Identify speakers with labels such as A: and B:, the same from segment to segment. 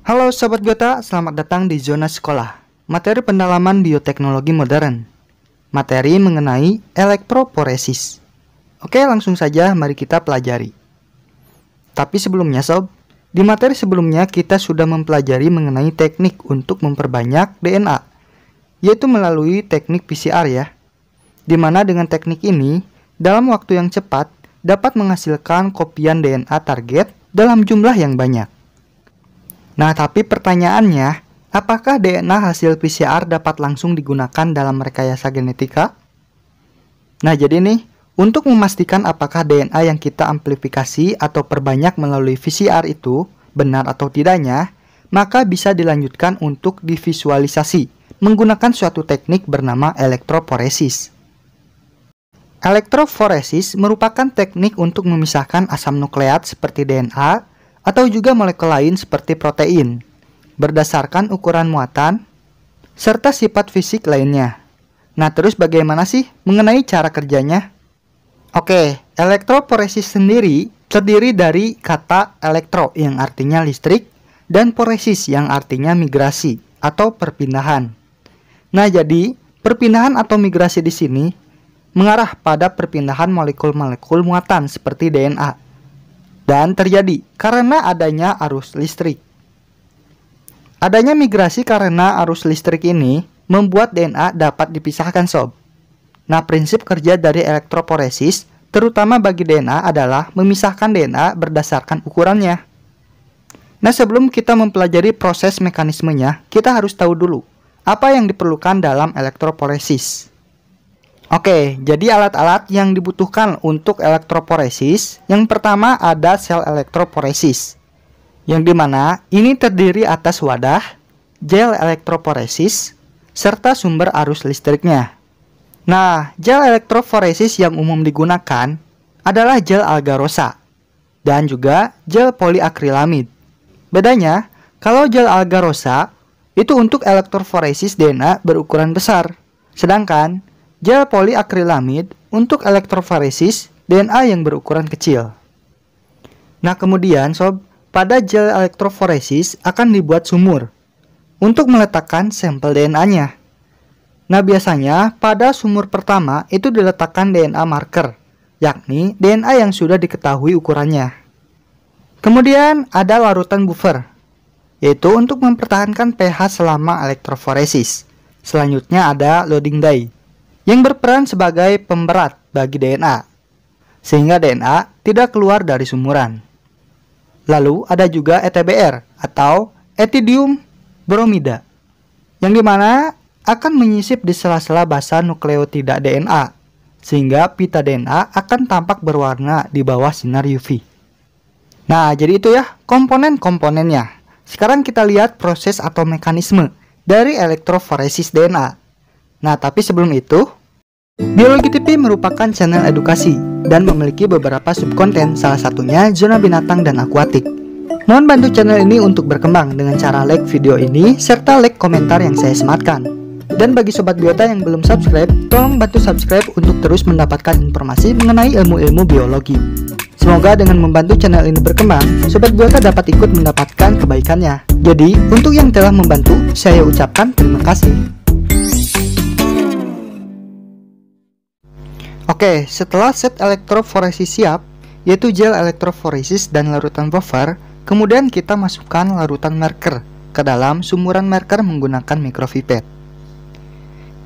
A: Halo Sobat Biota, selamat datang di Zona Sekolah. Materi pendalaman bioteknologi modern. Materi mengenai elektroforesis. Oke, langsung saja mari kita pelajari. Tapi sebelumnya Sob, di materi sebelumnya kita sudah mempelajari mengenai teknik untuk memperbanyak DNA, yaitu melalui teknik PCR ya. Dimana dengan teknik ini, dalam waktu yang cepat, dapat menghasilkan kopian DNA target dalam jumlah yang banyak. Nah, tapi pertanyaannya, apakah DNA hasil PCR dapat langsung digunakan dalam rekayasa genetika? Nah, jadi nih, untuk memastikan apakah DNA yang kita amplifikasi atau perbanyak melalui PCR itu benar atau tidaknya, maka bisa dilanjutkan untuk divisualisasi menggunakan suatu teknik bernama elektroforesis. Elektroforesis merupakan teknik untuk memisahkan asam nukleat seperti DNA atau juga molekul lain seperti protein, berdasarkan ukuran muatan, serta sifat fisik lainnya. Nah, terus bagaimana sih mengenai cara kerjanya? Oke, elektroforesis sendiri terdiri dari kata elektro yang artinya listrik, dan foresis yang artinya migrasi atau perpindahan. Nah, jadi perpindahan atau migrasi di sini mengarah pada perpindahan molekul-molekul muatan seperti DNA. Dan terjadi karena adanya arus listrik. Adanya migrasi karena arus listrik ini membuat DNA dapat dipisahkan Sob. Nah, prinsip kerja dari elektroforesis terutama bagi DNA adalah memisahkan DNA berdasarkan ukurannya. Nah, sebelum kita mempelajari proses mekanismenya, kita harus tahu dulu apa yang diperlukan dalam elektroforesis. Oke, jadi alat-alat yang dibutuhkan untuk elektroforesis, yang pertama ada sel elektroforesis, yang dimana ini terdiri atas wadah, gel elektroforesis, serta sumber arus listriknya. Nah, gel elektroforesis yang umum digunakan adalah gel agar-rosa, dan juga gel poliakrilamid. Bedanya, kalau gel agar-rosa itu untuk elektroforesis DNA berukuran besar, sedangkan gel poliakrilamid untuk elektroforesis DNA yang berukuran kecil. Nah, kemudian Sob, pada gel elektroforesis akan dibuat sumur untuk meletakkan sampel DNA-nya. Nah, biasanya pada sumur pertama itu diletakkan DNA marker, yakni DNA yang sudah diketahui ukurannya. Kemudian ada larutan buffer, yaitu untuk mempertahankan pH selama elektroforesis. Selanjutnya ada loading dye, yang berperan sebagai pemberat bagi DNA, sehingga DNA tidak keluar dari sumuran. Lalu ada juga ETBR atau etidium bromida, yang dimana akan menyisip di sela-sela basa nukleotida DNA, sehingga pita DNA akan tampak berwarna di bawah sinar UV. Nah, jadi itu ya komponen-komponennya. Sekarang kita lihat proses atau mekanisme dari elektroforesis DNA. Nah, tapi sebelum itu, Biologi TV merupakan channel edukasi dan memiliki beberapa subkonten, salah satunya zona binatang dan akuatik. Mohon bantu channel ini untuk berkembang dengan cara like video ini serta like komentar yang saya sematkan. Dan bagi Sobat Biota yang belum subscribe, tolong bantu subscribe untuk terus mendapatkan informasi mengenai ilmu-ilmu biologi. Semoga dengan membantu channel ini berkembang, Sobat Biota dapat ikut mendapatkan kebaikannya. Jadi, untuk yang telah membantu, saya ucapkan terima kasih. Oke, setelah set elektroforesis siap, yaitu gel elektroforesis dan larutan buffer, kemudian kita masukkan larutan marker ke dalam sumuran marker menggunakan mikropipet.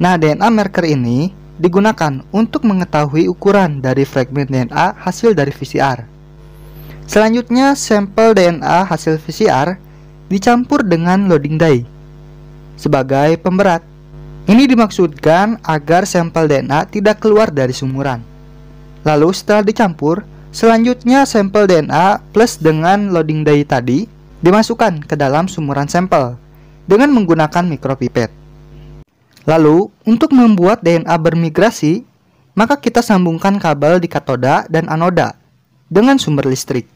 A: Nah, DNA marker ini digunakan untuk mengetahui ukuran dari fragmen DNA hasil dari PCR. Selanjutnya, sampel DNA hasil PCR dicampur dengan loading dye sebagai pemberat. Ini dimaksudkan agar sampel DNA tidak keluar dari sumuran. Lalu setelah dicampur, selanjutnya sampel DNA plus dengan loading dye tadi dimasukkan ke dalam sumuran sampel dengan menggunakan mikropipet. Lalu, untuk membuat DNA bermigrasi, maka kita sambungkan kabel di katoda dan anoda dengan sumber listrik.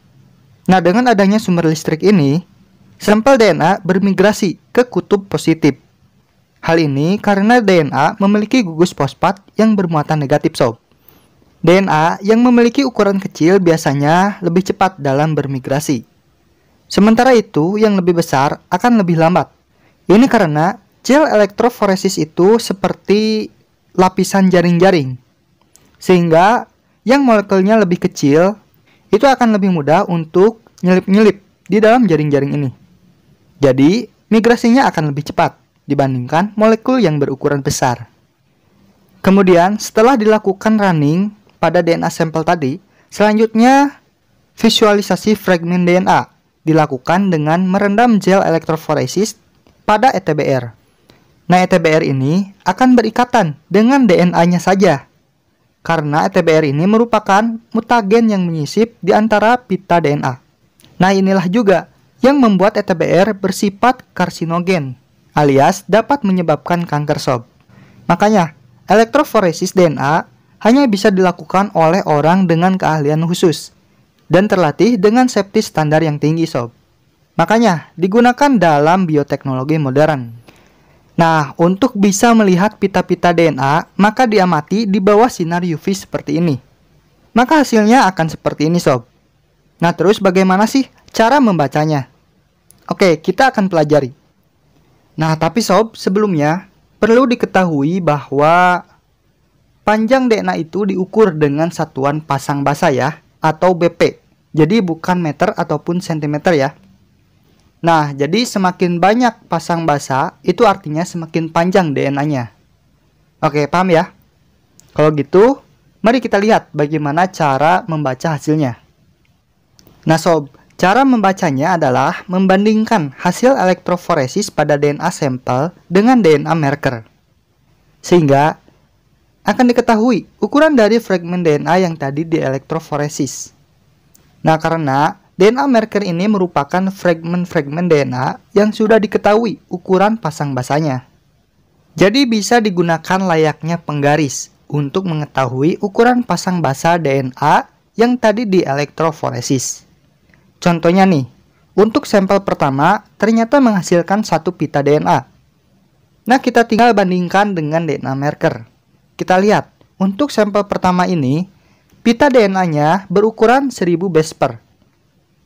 A: Nah, dengan adanya sumber listrik ini, sampel DNA bermigrasi ke kutub positif. Hal ini karena DNA memiliki gugus fosfat yang bermuatan negatif Sob. DNA yang memiliki ukuran kecil biasanya lebih cepat dalam bermigrasi. Sementara itu, yang lebih besar akan lebih lambat. Ini karena gel elektroforesis itu seperti lapisan jaring-jaring. Sehingga yang molekulnya lebih kecil, itu akan lebih mudah untuk nyelip-nyelip di dalam jaring-jaring ini. Jadi, migrasinya akan lebih cepat dibandingkan molekul yang berukuran besar. Kemudian, setelah dilakukan running pada DNA sampel tadi, selanjutnya visualisasi fragmen DNA dilakukan dengan merendam gel elektroforesis pada ETBR. Nah, ETBR ini akan berikatan dengan DNA-nya saja, karena ETBR ini merupakan mutagen yang menyisip di antara pita DNA. Nah, inilah juga yang membuat ETBR bersifat karsinogen, alias dapat menyebabkan kanker sob. Makanya, elektroforesis DNA hanya bisa dilakukan oleh orang dengan keahlian khusus dan terlatih dengan safety standar yang tinggi sob. Makanya, digunakan dalam bioteknologi modern. Nah, untuk bisa melihat pita-pita DNA, maka diamati di bawah sinar UV seperti ini. Maka hasilnya akan seperti ini sob. Nah, terus bagaimana sih cara membacanya? Oke, kita akan pelajari. Nah, tapi sob, sebelumnya perlu diketahui bahwa panjang DNA itu diukur dengan satuan pasang basa ya, atau BP. Jadi bukan meter ataupun sentimeter ya. Nah, jadi semakin banyak pasang basa, itu artinya semakin panjang DNA-nya. Oke, paham ya? Kalau gitu, mari kita lihat bagaimana cara membaca hasilnya. Nah sob, cara membacanya adalah membandingkan hasil elektroforesis pada DNA sampel dengan DNA marker. Sehingga akan diketahui ukuran dari fragmen DNA yang tadi di elektroforesis. Nah, karena DNA marker ini merupakan fragmen-fragmen DNA yang sudah diketahui ukuran pasang basanya. Jadi bisa digunakan layaknya penggaris untuk mengetahui ukuran pasang basa DNA yang tadi di elektroforesis. Contohnya nih, untuk sampel pertama ternyata menghasilkan satu pita DNA. Nah, kita tinggal bandingkan dengan DNA marker. Kita lihat, untuk sampel pertama ini, pita DNA-nya berukuran 1000 base pair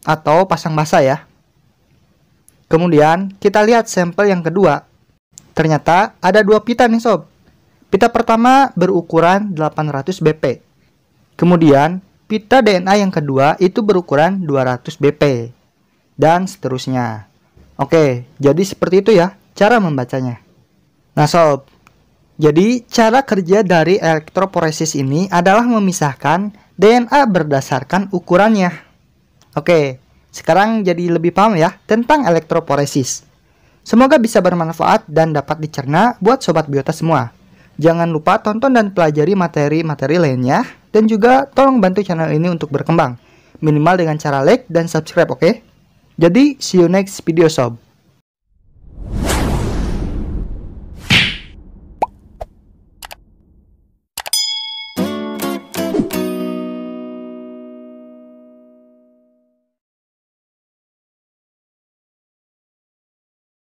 A: atau pasang basa ya. Kemudian kita lihat sampel yang kedua. Ternyata ada dua pita nih sob. Pita pertama berukuran 800 BP. Kemudian pita DNA yang kedua itu berukuran 200 BP. Dan seterusnya. Oke, jadi seperti itu ya cara membacanya. Nah sob, jadi cara kerja dari elektroforesis ini adalah memisahkan DNA berdasarkan ukurannya. Oke, sekarang jadi lebih paham ya tentang elektroforesis. Semoga bisa bermanfaat dan dapat dicerna buat Sobat Biota semua. Jangan lupa tonton dan pelajari materi-materi lainnya. Dan juga tolong bantu channel ini untuk berkembang. Minimal dengan cara like dan subscribe, oke? Jadi, see you next video sob.